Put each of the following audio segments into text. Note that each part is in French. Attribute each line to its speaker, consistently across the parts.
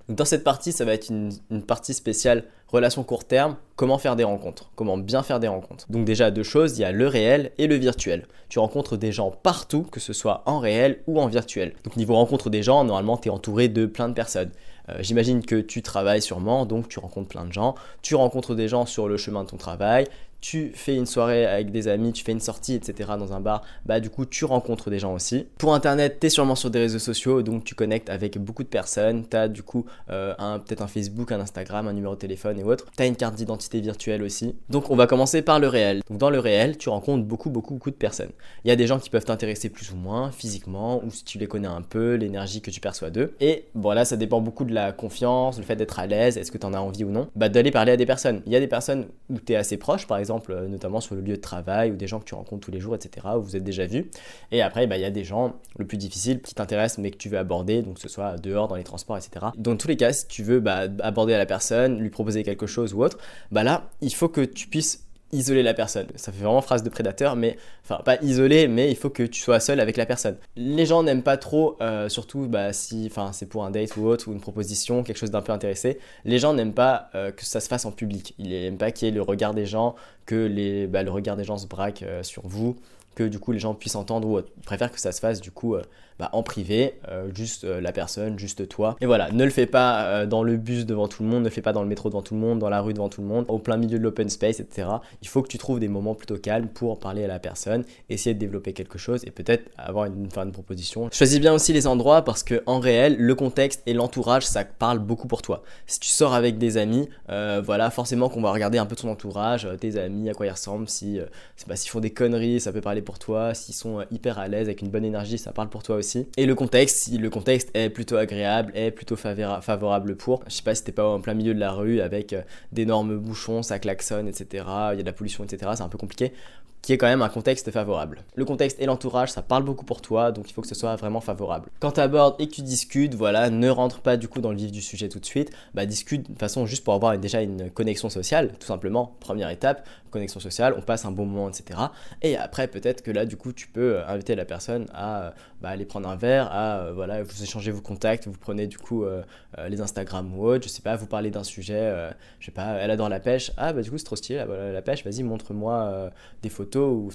Speaker 1: Donc dans cette partie, ça va être une partie spéciale relation court terme, comment faire des rencontres, comment bien faire des rencontres. Donc déjà deux choses, il y a le réel et le virtuel. Tu rencontres des gens partout, que ce soit en réel ou en virtuel. Donc niveau rencontre des gens, normalement tu es entouré de plein de personnes. J'imagine que tu travailles sûrement, donc tu rencontres plein de gens. Tu rencontres des gens sur le chemin de ton travail. Tu fais une soirée avec des amis, tu fais une sortie, etc. dans un bar, bah du coup tu rencontres des gens aussi. Pour internet, tu es sûrement sur des réseaux sociaux, donc tu connectes avec beaucoup de personnes. Tu as du coup peut-être un Facebook, un Instagram, un numéro de téléphone et autres. Tu as une carte d'identité virtuelle aussi. Donc on va commencer par le réel. Donc dans le réel, tu rencontres beaucoup de personnes. Il y a des gens qui peuvent t'intéresser plus ou moins physiquement, ou si tu les connais un peu, l'énergie que tu perçois d'eux. Et bon là, ça dépend beaucoup de la confiance, le fait d'être à l'aise, est-ce que tu en as envie ou non, bah d'aller parler à des personnes. Il y a des personnes où tu es assez proche, par exemple, notamment sur le lieu de travail ou des gens que tu rencontres tous les jours, etc., où vous êtes déjà vus. Et après, il y a des gens, le plus difficile, qui t'intéressent mais que tu veux aborder, donc que ce soit dehors, dans les transports, etc. Dans tous les cas, si tu veux aborder à la personne, lui proposer quelque chose ou autre, là, il faut que tu puisses isoler la personne. Ça fait vraiment phrase de prédateur, mais enfin pas isoler, mais il faut que tu sois seul avec la personne. Les gens n'aiment pas trop, surtout si c'est pour un date ou autre, ou une proposition, quelque chose d'un peu intéressé, les gens n'aiment pas que ça se fasse en public. Ils n'aiment pas qu'il y ait le regard des gens, que le regard des gens se braque sur vous, que du coup les gens puissent entendre ou autre. Ils préfèrent que ça se fasse du coup en privé, juste la personne, juste toi. Et voilà, ne le fais pas dans le bus devant tout le monde, ne le fais pas dans le métro devant tout le monde, dans la rue devant tout le monde, au plein milieu de l'open space, etc. Il faut que tu trouves des moments plutôt calmes pour parler à la personne, essayer de développer quelque chose et peut-être avoir une proposition. Choisis bien aussi les endroits parce que en réel, le contexte et l'entourage, ça parle beaucoup pour toi. Si tu sors avec des amis, forcément qu'on va regarder un peu ton entourage, tes amis, à quoi ils ressemblent, s'ils font des conneries, ça peut parler pour toi, s'ils sont hyper à l'aise, avec une bonne énergie, ça parle pour toi aussi. Et le contexte, si le contexte est plutôt agréable, est plutôt favorable pour, je sais pas si t'es pas en plein milieu de la rue avec d'énormes bouchons, ça klaxonne, etc., il y a de la pollution, etc., c'est un peu compliqué, qui est quand même un contexte favorable. Le contexte et l'entourage, ça parle beaucoup pour toi, donc il faut que ce soit vraiment favorable. Quand tu abordes et que tu discutes, ne rentre pas du coup dans le vif du sujet tout de suite, discute de façon juste pour avoir déjà une connexion sociale, tout simplement, première étape, connexion sociale, on passe un bon moment, etc. Et après, peut-être que là, du coup, tu peux inviter la personne à aller prendre un verre, vous échangez vos contacts, vous prenez du coup les Instagram ou autre, je sais pas, vous parlez d'un sujet, je sais pas, elle adore la pêche, du coup c'est trop stylé, la pêche, vas-y, montre-moi des photos, ou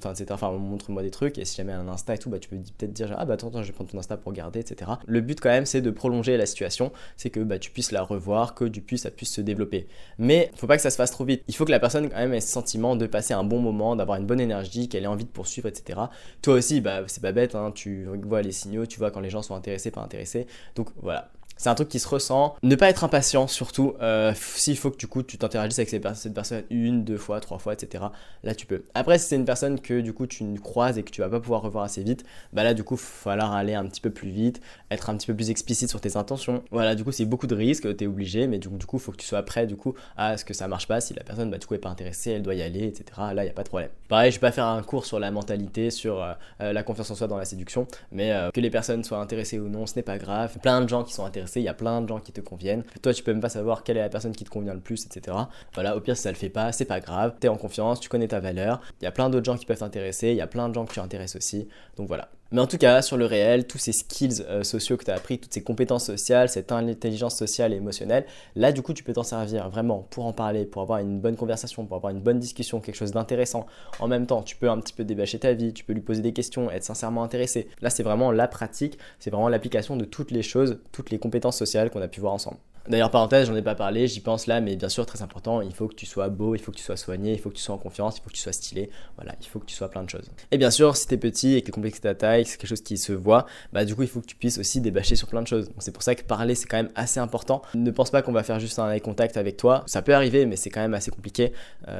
Speaker 1: montre-moi des trucs, et si jamais elle a un Insta et tout, tu peux peut-être dire attends, je vais prendre ton Insta pour regarder, etc. Le but quand même, c'est de prolonger la situation, c'est que tu puisses la revoir, que ça puisse se développer. Mais faut pas que ça se fasse trop vite, il faut que la personne quand même ait ce sentiment de passer un bon moment, d'avoir une bonne énergie, qu'elle ait envie de poursuivre, etc. Toi aussi, c'est pas bête, hein, tu vois les signaux, tu vois quand les gens sont intéressés, pas intéressés, donc voilà. C'est un truc qui se ressent. Ne pas être impatient surtout. S'il faut que tu t'interagisses avec cette personne une, deux fois, trois fois, etc. Là tu peux. Après si c'est une personne que du coup tu croises et que tu vas pas pouvoir revoir assez vite, là du coup il va falloir aller un petit peu plus vite, être un petit peu plus explicite sur tes intentions. Voilà, du coup c'est beaucoup de risques, t'es obligé, mais du coup il faut que tu sois prêt du coup à ce que ça marche pas. Si la personne du coup est pas intéressée, elle doit y aller, etc. Là il y a pas de problème. Pareil, je vais pas faire un cours sur la mentalité, sur la confiance en soi dans la séduction, mais que les personnes soient intéressées ou non, ce n'est pas grave. Plein de gens qui sont intéressés, il y a plein de gens qui te conviennent. Toi, tu peux même pas savoir quelle est la personne qui te convient le plus, etc. Voilà, au pire, si ça le fait pas, c'est pas grave. T'es en confiance, tu connais ta valeur. Il y a plein d'autres gens qui peuvent t'intéresser. Il y a plein de gens que tu intéresses aussi. Donc voilà. Mais en tout cas, sur le réel, tous ces skills sociaux que tu as appris, toutes ces compétences sociales, cette intelligence sociale et émotionnelle, là, du coup, tu peux t'en servir vraiment pour en parler, pour avoir une bonne conversation, pour avoir une bonne discussion, quelque chose d'intéressant. En même temps, tu peux un petit peu débâcher ta vie, tu peux lui poser des questions, être sincèrement intéressé. Là, c'est vraiment la pratique, c'est vraiment l'application de toutes les choses, toutes les compétences sociales qu'on a pu voir ensemble. D'ailleurs, parenthèse, j'en ai pas parlé, j'y pense là, mais bien sûr, très important, il faut que tu sois beau, il faut que tu sois soigné, il faut que tu sois en confiance, il faut que tu sois stylé, voilà, il faut que tu sois plein de choses. Et bien sûr, si t'es petit et que t'es complexe de ta taille, c'est quelque chose qui se voit, du coup, il faut que tu puisses aussi débâcher sur plein de choses. Donc, c'est pour ça que parler, c'est quand même assez important. Ne pense pas qu'on va faire juste un eye contact avec toi, ça peut arriver, mais c'est quand même assez compliqué.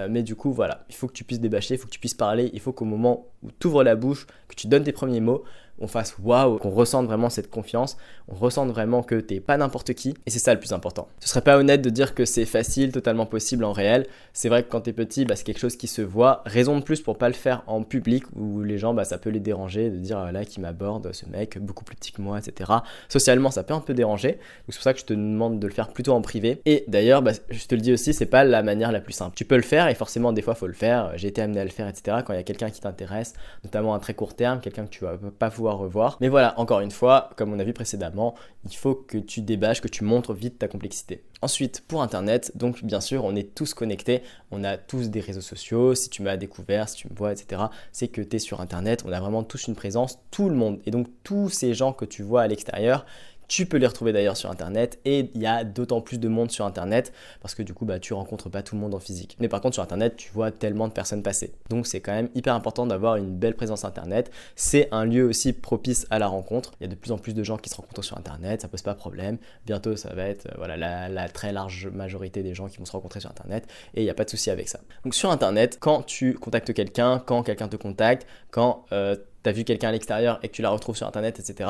Speaker 1: Mais du coup, voilà, il faut que tu puisses débâcher, il faut que tu puisses parler, il faut qu'au moment où tu ouvres la bouche, que tu donnes tes premiers mots, on fasse waouh, qu'on ressente vraiment cette confiance, on ressente vraiment que t'es pas n'importe qui, et c'est ça le plus important. Ce serait pas honnête de dire que c'est facile, totalement possible en réel. C'est vrai que quand t'es petit, c'est quelque chose qui se voit. Raison de plus pour pas le faire en public, où les gens, ça peut les déranger, de dire là qui m'aborde, ce mec beaucoup plus petit que moi, etc. Socialement, ça peut un peu déranger, donc c'est pour ça que je te demande de le faire plutôt en privé. Et d'ailleurs, je te le dis aussi, c'est pas la manière la plus simple. Tu peux le faire, et forcément des fois faut le faire. J'ai été amené à le faire, etc. Quand il y a quelqu'un qui t'intéresse, notamment à très court terme, quelqu'un que tu vas pas pouvoir revoir. Mais voilà, encore une fois, comme on a vu précédemment, il faut que tu débâches, que tu montres vite ta complexité. Ensuite, pour Internet, donc bien sûr, on est tous connectés, on a tous des réseaux sociaux, si tu m'as découvert, si tu me vois, etc., c'est que tu es sur Internet, on a vraiment tous une présence, tout le monde. Et donc, tous ces gens que tu vois à l'extérieur, tu peux les retrouver d'ailleurs sur Internet et il y a d'autant plus de monde sur Internet parce que du coup, tu rencontres pas tout le monde en physique. Mais par contre, sur Internet, tu vois tellement de personnes passer. Donc, c'est quand même hyper important d'avoir une belle présence Internet. C'est un lieu aussi propice à la rencontre. Il y a de plus en plus de gens qui se rencontrent sur Internet, ça pose pas problème. Bientôt, ça va être la très large majorité des gens qui vont se rencontrer sur Internet et il n'y a pas de souci avec ça. Donc, sur Internet, quand tu contactes quelqu'un, quand quelqu'un te contacte, quand tu as vu quelqu'un à l'extérieur et que tu la retrouves sur Internet, etc.,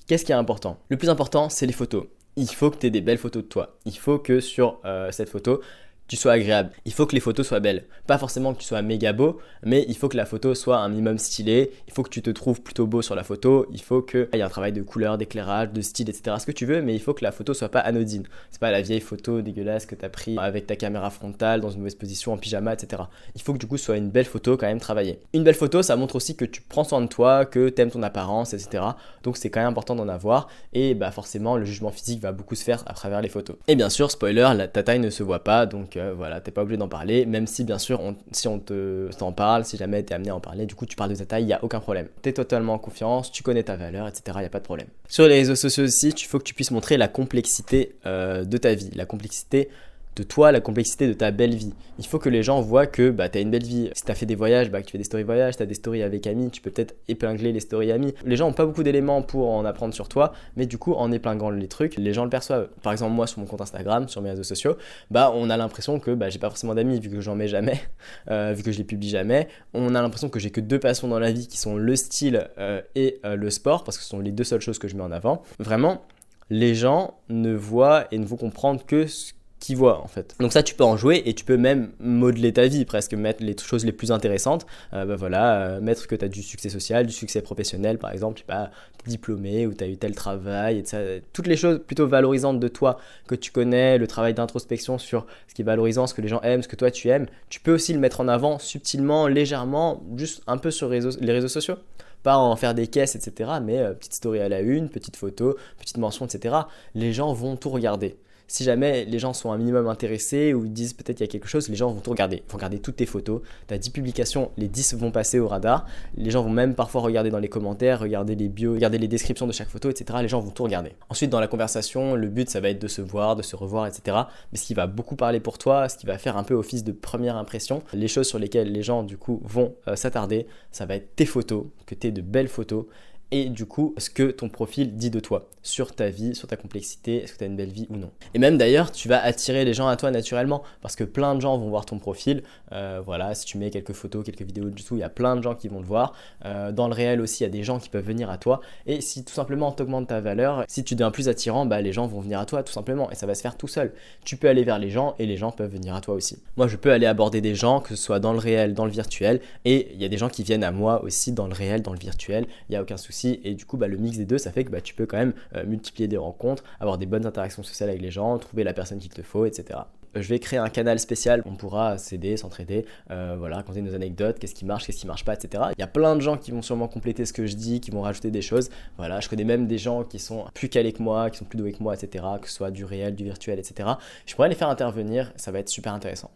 Speaker 1: qu'est-ce qui est important? Le plus important, c'est les photos. Il faut que tu aies des belles photos de toi. Il faut que sur cette photo, tu sois agréable. Il faut que les photos soient belles. Pas forcément que tu sois méga beau, mais il faut que la photo soit un minimum stylée. Il faut que tu te trouves plutôt beau sur la photo. Il faut qu'il y ait un travail de couleur, d'éclairage, de style, etc. Ce que tu veux, mais il faut que la photo soit pas anodine. C'est pas la vieille photo dégueulasse que tu as pris avec ta caméra frontale dans une mauvaise position en pyjama, etc. Il faut que du coup ce soit une belle photo quand même travaillée. Une belle photo, ça montre aussi que tu prends soin de toi, que tu aimes ton apparence, etc. Donc c'est quand même important d'en avoir. Et forcément, le jugement physique va beaucoup se faire à travers les photos. Et bien sûr, spoiler, ta taille ne se voit pas, donc voilà, t'es pas obligé d'en parler, même si bien sûr, si on t'en parle, si jamais t'es amené à en parler, du coup tu parles de ta taille, il n'y a aucun problème. T'es totalement en confiance, tu connais ta valeur, etc., il n'y a pas de problème. Sur les réseaux sociaux aussi, il faut que tu puisses montrer la complexité de ta vie, la complexité de toi, la complexité de ta belle vie. Il faut que les gens voient que tu as une belle vie. Si tu as fait des voyages, que tu fais des stories voyages, tu as des stories avec amis, tu peux peut-être épingler les stories amis. Les gens n'ont pas beaucoup d'éléments pour en apprendre sur toi, mais du coup, en épinglant les trucs, les gens le perçoivent. Par exemple, moi, sur mon compte Instagram, sur mes réseaux sociaux, on a l'impression que j'ai pas forcément d'amis, vu que j'en mets jamais, vu que je les publie jamais. On a l'impression que j'ai que deux passions dans la vie qui sont le style et le sport, parce que ce sont les deux seules choses que je mets en avant. Vraiment, les gens ne voient et ne vont comprendre que ce qui voit en fait. Donc ça tu peux en jouer et tu peux même modeler ta vie presque, mettre les choses les plus intéressantes, mettre que tu as du succès social, du succès professionnel par exemple, tu es diplômé ou tu as eu tel travail, et ça, toutes les choses plutôt valorisantes de toi que tu connais, le travail d'introspection sur ce qui est valorisant, ce que les gens aiment, ce que toi tu aimes, tu peux aussi le mettre en avant subtilement, légèrement, juste un peu sur les réseaux sociaux. Pas en faire des caisses, etc. Mais petite story à la une, petite photo, petite mention, etc. Les gens vont tout regarder. Si jamais les gens sont un minimum intéressés ou ils disent peut-être qu'il y a quelque chose, les gens vont tout regarder. Ils vont regarder toutes tes photos. Tu as 10 publications, les 10 vont passer au radar. Les gens vont même parfois regarder dans les commentaires, regarder les bios, regarder les descriptions de chaque photo, etc. Les gens vont tout regarder. Ensuite, dans la conversation, le but, ça va être de se voir, de se revoir, etc. Mais ce qui va beaucoup parler pour toi, ce qui va faire un peu office de première impression, les choses sur lesquelles les gens, du coup, vont s'attarder, ça va être tes photos, que tu aies de belles photos. Et du coup, ce que ton profil dit de toi, sur ta vie, sur ta complexité, est-ce que tu as une belle vie ou non. Et même d'ailleurs, tu vas attirer les gens à toi naturellement, parce que plein de gens vont voir ton profil. Si tu mets quelques photos, quelques vidéos du tout, il y a plein de gens qui vont le voir. Dans le réel aussi, il y a des gens qui peuvent venir à toi. Et si tout simplement tu augmentes ta valeur, si tu deviens plus attirant, les gens vont venir à toi tout simplement. Et ça va se faire tout seul. Tu peux aller vers les gens et les gens peuvent venir à toi aussi. Moi, je peux aller aborder des gens, que ce soit dans le réel, dans le virtuel. Et il y a des gens qui viennent à moi aussi dans le réel, dans le virtuel. Il n'y a aucun souci. Et du coup, le mix des deux, ça fait que tu peux quand même multiplier des rencontres, avoir des bonnes interactions sociales avec les gens, trouver la personne qu'il te faut, etc. Je vais créer un canal spécial, on pourra s'aider, s'entraider, raconter nos anecdotes, qu'est-ce qui marche pas, etc. Il y a plein de gens qui vont sûrement compléter ce que je dis, qui vont rajouter des choses. Voilà, je connais même des gens qui sont plus calés que moi, qui sont plus doués que moi, etc. Que ce soit du réel, du virtuel, etc. Je pourrais les faire intervenir, ça va être super intéressant.